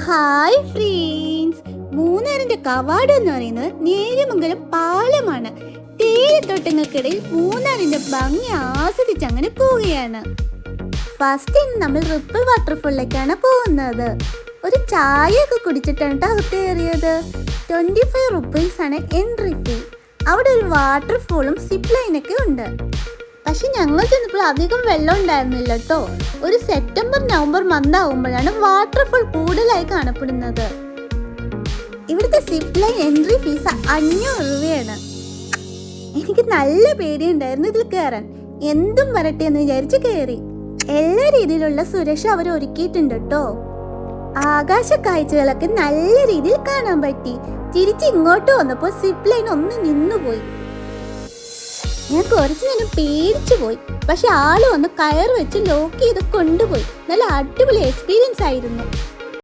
Hi friends, മൂന്നാറിന്റെ കവാടം എന്ന് പറയുന്നത് നേര്യമംഗലം പാലമാണ്. തേയിലത്തോട്ടങ്ങൾക്കിടയിൽ മൂന്നാറിന്റെ ഭംഗി ആസ്വദിച്ച് അങ്ങനെ പോവുകയാണ്. ഫസ്റ്റ് നമ്മൾ റിപ്പിൾ വാട്ടർഫോളിലേക്കാണ് പോകുന്നത്. ഒരു ചായയൊക്കെ കുടിച്ചിട്ടാണ് അകത്ത് കയറിയത്. 25 റുപ്പീസ് ആണ് എൻട്രി ഫീ. അവിടെ ഒരു വാട്ടർഫോളും സിപ്പ് ലൈനൊക്കെ ഉണ്ട്. പക്ഷെ ഞങ്ങൾ ചെന്നപ്പോൾ അധികം വെള്ളം ഉണ്ടായിരുന്നില്ല കേട്ടോ. ഒരു സെപ്റ്റംബർ നവംബർ മന്ത് ആകുമ്പോഴാണ് വാട്ടർഫോൾ കൂടുതലായി കാണപ്പെടുന്നത്. ഇവിടുത്തെ സിപ്പ് ലൈൻ എൻട്രി ഫീസ് 500 രൂപയാണ്. എനിക്ക് നല്ല പേടിയുണ്ടായിരുന്നു ഇതിൽ കയറാൻ. എന്തും വരട്ടെ എന്ന് വിചാരിച്ച് കയറി. എല്ലാ രീതിയിലുള്ള സുരക്ഷ അവർ ഒരുക്കിയിട്ടുണ്ട് കേട്ടോ. ആകാശ കാഴ്ചകളൊക്കെ നല്ല രീതിയിൽ കാണാൻ പറ്റി. തിരിച്ച് ഇങ്ങോട്ട് വന്നപ്പോൾ സിപ്പ് ലൈൻ ഒന്ന് നിന്നുപോയി. ഞാൻ കുറച്ചു നേരം പേടിച്ചു പോയി. പക്ഷെ ആള് വന്ന് കയർ വെച്ച് ലോക്ക് ചെയ്ത് കൊണ്ടുപോയി. നല്ല അടിപൊളി എക്സ്പീരിയൻസ് ആയിരുന്നു.